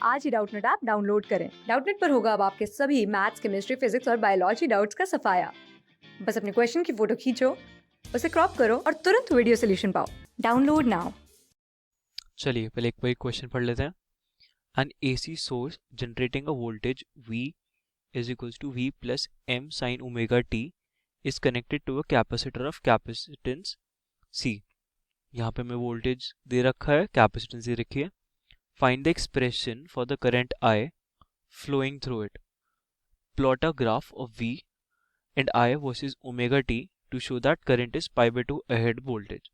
आज ही Doubtnut app download करें। Doubtnut पर होगा अब आपके सभी मैथ्स, केमिस्ट्री, फिजिक्स और बायोलॉजी डाउट्स का सफाया। बस अपने क्वेश्चन की फोटो खींचो, उसे क्रॉप करो और तुरंत वीडियो सोल्यूशन पाओ। Download now. चलिए पहले एक क्वेश्चन पढ़ लेते हैं। An AC source generating a voltage V is equals to V plus M sin omega t is connected to a capacitor of capacitance C। यहाँ पे हमें वोल्टेज दे रखा है, कैपेसिटेंस दे रखी है। Find the expression for the current I flowing through it। Plot a graph of V and I versus omega t to show that current is pi by 2 ahead voltage।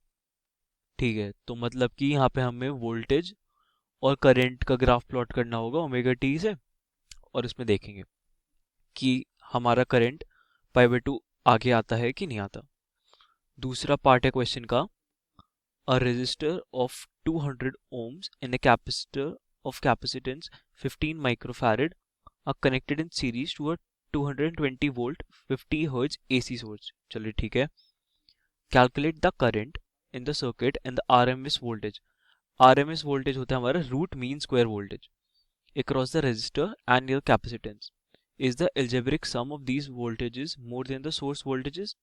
ठीक है, तो मतलब कि यहाँ पे हमें वोल्टेज और करंट का ग्राफ प्लॉट करना होगा ओमेगा टी से, और इसमें देखेंगे कि हमारा करंट पाई बाय 2 आगे आता है कि नहीं आता। दूसरा पार्ट है क्वेश्चन का, a resistor of 200 ohms and a capacitor of capacitance 15 microfarad are connected in series to a 220 volt 50 hertz AC source. चलिए ठीक है। Calculate the current in the circuit and the RMS voltage. RMS voltage होता है हमारा root mean square voltage across the resistor and near capacitance. Is the algebraic sum of these voltages more than the source voltages?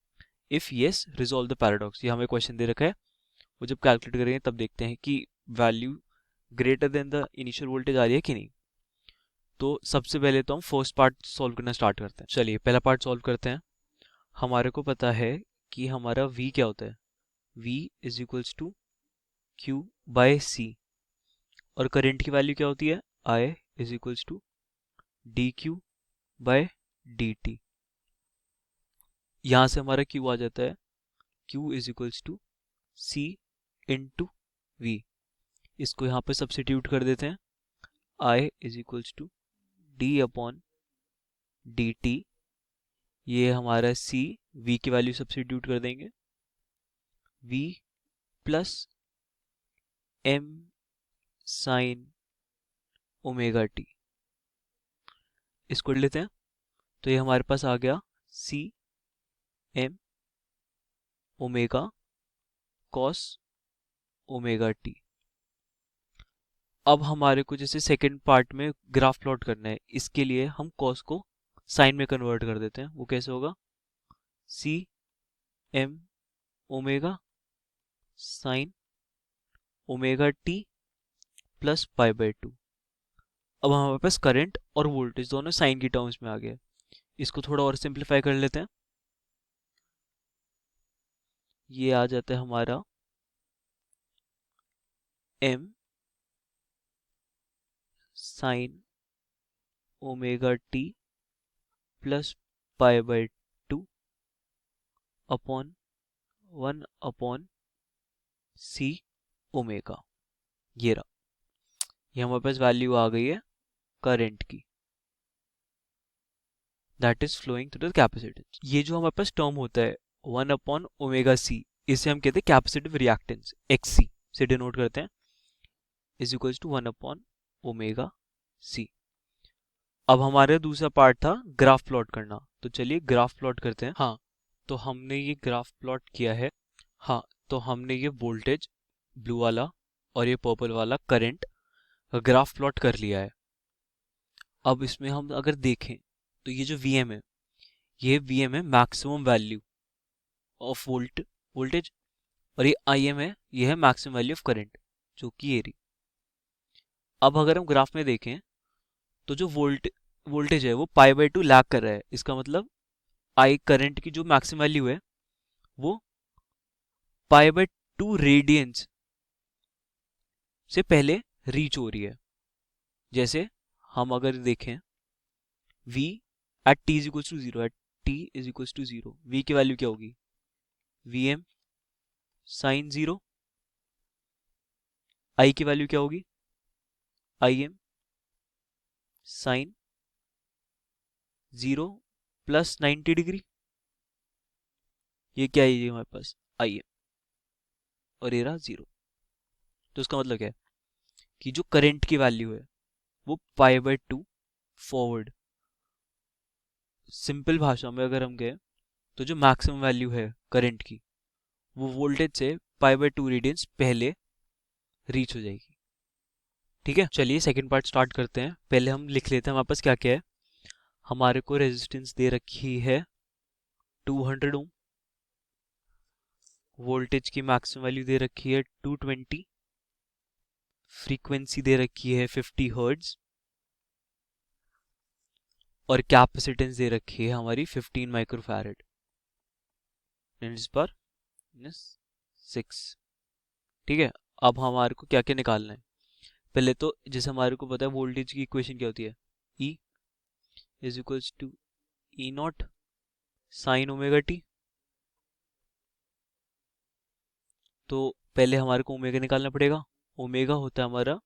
If yes, resolve the paradox। ये हमें question दे रखा है, वो जब calculate करेंगे तब देखते हैं कि value greater than the initial voltage आ रही है कि नहीं। तो सबसे पहले तो हम फर्स्ट पार्ट सॉल्व करना स्टार्ट करते हैं। चलिए पहला पार्ट सॉल्व करते हैं। हमारे को पता है कि हमारा V क्या होता है, V is equals to Q by C, और करंट की वैल्यू क्या होती है, I is equals to dq by dt। यहां से हमारा q आ जाता है, q is equals to c into v। इसको यहाँ पे सब्सिट्यूट कर देते हैं, i is equals to d upon dt। ये हमारा c, v की वैल्यू सब्सिट्यूट कर देंगे, v plus m sine omega t। इसको लेते हैं तो ये हमारे पास आ गया c m omega cos omega T. अब हमारे को जैसे सेकंड पार्ट में ग्राफ प्लॉट करना है, इसके लिए हम कॉस को साइन में कन्वर्ट कर देते हैं। वो कैसे होगा, C M omega sine omega T plus pi by 2। अब हमारे पास करंट और वोल्टेज दोनों साइन की टर्म्स में आ गए। इसको थोड़ा और सिंप्लीफाई कर लेते हैं। ये आ जाता है हमारा M sine omega T plus pi by 2 upon 1 upon C omega. ये रहा, ये हमारे पास वैल्यू आ गई है करंट की, that is flowing through the capacitance. ये जो हमारे पास टर्म होता है 1 अपॉन ओमेगा सी, इसे हम कहते हैं कैपेसिटिव रिएक्टेंस, XC से डिनोट करते हैं, is equals to 1 upon omega C. अब हमारे दूसरा पार्ट था ग्राफ प्लॉट करना, तो चलिए ग्राफ प्लॉट करते हैं। हाँ, तो हमने ये ग्राफ प्लॉट किया है। हाँ, तो हमने ये वोल्टेज ब्लू वाला और ये पर्पल वाला करंट ग्राफ प्लॉट कर लिया है। अब इसमें हम अगर देखें तो ये जो VM है, ये VM है मैक्सिमम वैल्यू ऑफ वोल्टेज, और ये IM है, ये है मैक्सिमम वैल्यू ऑफ करंट, जो कि ये रही। अब अगर हम ग्राफ में देखें तो जो वोल्टेज है वो पाई बाय 2 लैग कर रहा है। इसका मतलब आई करंट की जो मैक्सिमम वैल्यू है वो पाई बाय 2 रेडियंस से पहले रीच हो रही है। जैसे हम अगर देखें v at t is equal to 0, at t is equal to 0, v की वैल्यू क्या होगी, vm साइन 0, i की वैल्यू क्या होगी, im साइन 0 प्लस 90 डिग्री। ये क्या है, ये हमारे पास im, और ये रहा 0। तो इसका मतलब क्या है कि जो करंट की वैल्यू है वो पाई बाय 2 फॉरवर्ड। सिंपल भाषा में अगर हम गए तो जो मैक्सिमम वैल्यू है करंट की वो वोल्टेज से पाई बाय 2 रेडियंस पहले रीच हो जाएगी। ठीक है, चलिए सेकंड पार्ट स्टार्ट करते हैं। पहले हम लिख लेते हैं हमारे पास क्या क्या है। हमारे को रेजिस्टेंस दे रखी है 200 ओम, वोल्टेज की मैक्सिमम वैल्यू दे रखी है 220, फ्रीक्वेंसी दे रखी है 50 हर्ट्ज और कैपेसिटेंस दे रखी है हमारी 15 माइक्रोफैरड पर 6। ठीक है, अब हमारे को क्या क्या निकालना है। पहले तो जैसे हमारे को पता है वोल्टेज की इक्वेशन क्या होती है, E is equals to E not sine omega T. तो पहले हमारे को ओमेगा निकालना पड़ेगा। ओमेगा होता है हमारा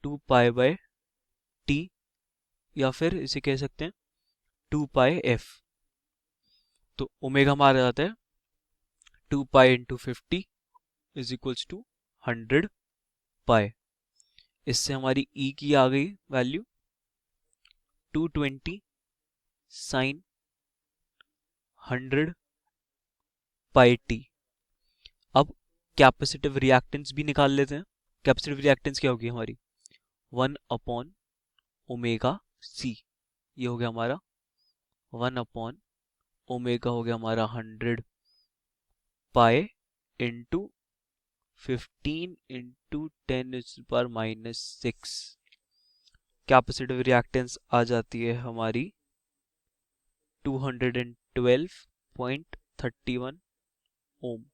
2 पाई बाय टी, या फिर इसे कह सकते हैं 2 पाई एफ। तो ओमेगा हमारा आता है 2 pi into 50 is equals to 100 pi. इससे हमारी ई की आ गई वैल्यू 220 साइन 100 पाई टी। अब कैपेसिटिव रिएक्टेंस भी निकाल लेते हैं। कैपेसिटिव रिएक्टेंस क्या होगी हमारी 1 अपॉन ओमेगा सी। ये हो गया हमारा 1 अपॉन ओमेगा हो गया हमारा 100 pi into 15 into 10⁻⁻⁶। Capacitive reactance आ जाती है हमारी 212.31 ओम।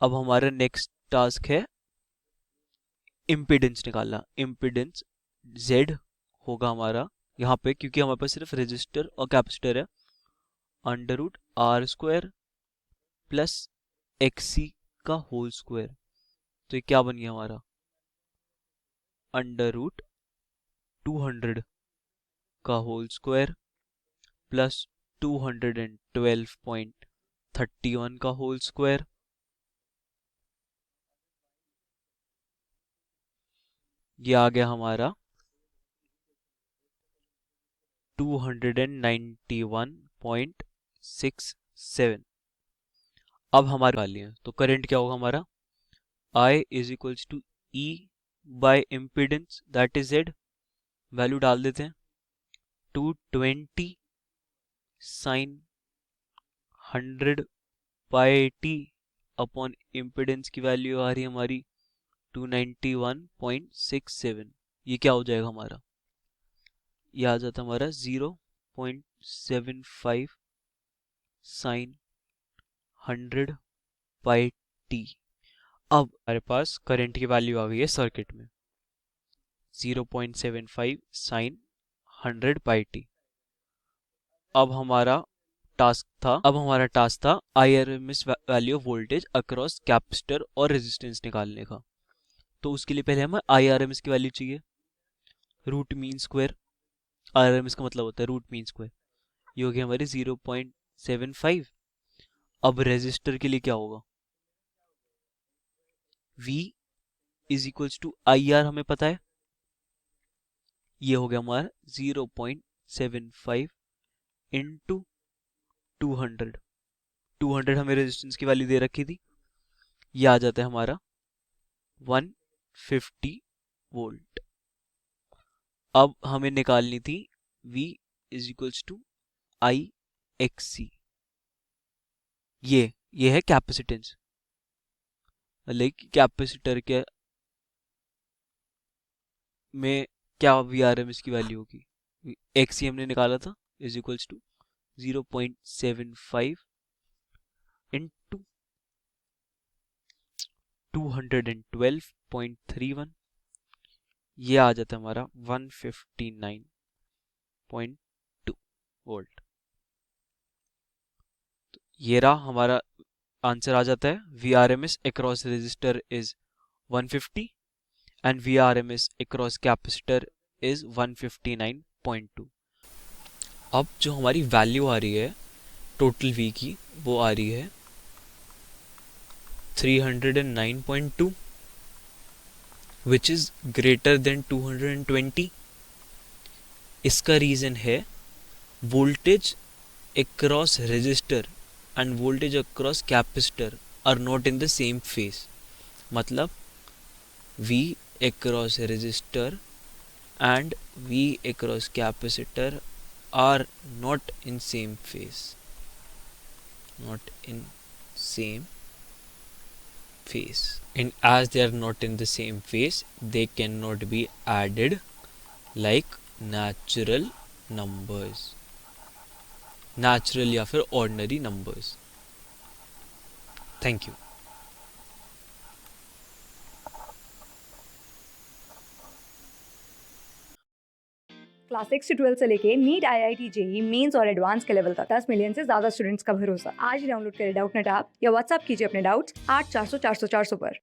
अब हमारा नेक्स्ट टास्क है इम्पीडेंस निकालना। इम्पीडेंस Z होगा हमारा यहाँ पे, क्योंकि हमारे पास सिर्फ रेजिस्टर और कैपेसिटर है, √R² प्लस XC का होल स्क्वायर। तो ये क्या बन गया हमारा √200 का होल स्क्वायर प्लस 212.31 का होल स्क्वायर। ये आ गया हमारा 291.67। अब हमारे वाली है, तो करंट क्या होगा हमारा I is equals to E by impedance that is Z। Value डाल देते हैं 220 sine 100 pi T upon impedance की वैल्यू आ रही है हमारी 291.67। ये क्या हो जाएगा हमारा, ये आ जाता हमारा 0.75 साइन 100 पाई टी। अब हमारे पास करंट की वैल्यू आ गई है सर्किट में 0.75 साइन 100 पाई टी। अब हमारा टास्क था IRMS value of voltage across capacitor और रेजिस्टेंस निकालने का। तो उसके लिए पहले हमें IRMS की वैल्यू चाहिए, रूट मीन स्क्वायर। IRMS का मतलब होता है रूट मीन स्क्वायर। ये हो गया हमारी 0.75। अब रेजिस्टर के लिए क्या होगा, V is equals to IR हमें पता है। ये हो गया हमारा 0.75 इंटू 200 हमें रेजिस्टेंस की वैल्यू दे रखी थी। ये आ जाता है हमारा 150 वोल्ट। अब हमें निकालनी थी V is equals to IXC। ये है कैपेसिटेंस, लाइक कैपेसिटर के में क्या VRMS की वैल्यू होगी, XC हमने निकाला था इज इक्वल्स टू 0.75 इंटू 212.31। ये आ जाता है हमारा 159.2 वोल्ट। तो ये रहा हमारा आंसर आ जाता है। VRMS across resistor is 150 and VRMS across capacitor is 159.2। अब जो हमारी वैल्यू आ रही है टोटल V की, वो आ रही है 309.2 which is greater than 220। इसका रीज़न है voltage across resistor and voltage across capacitor are not in the same phase। मतलब V across resistor and V across capacitor are not in same phase. Not in same phase. And as they are not in the same phase, they cannot be added like natural numbers. Natural या फिर ordinary numbers. Thank you. Class 6 से 12 से लेके NEET IIT JEE mains और advance के level तक 10 million से ज्यादा स्टूडेंट्स का भरोसा। आज ही डाउनलोड करें डाउटनेट ऐप या व्हाट्सएप कीजिए अपने डाउट्स 8400 400 400 पर।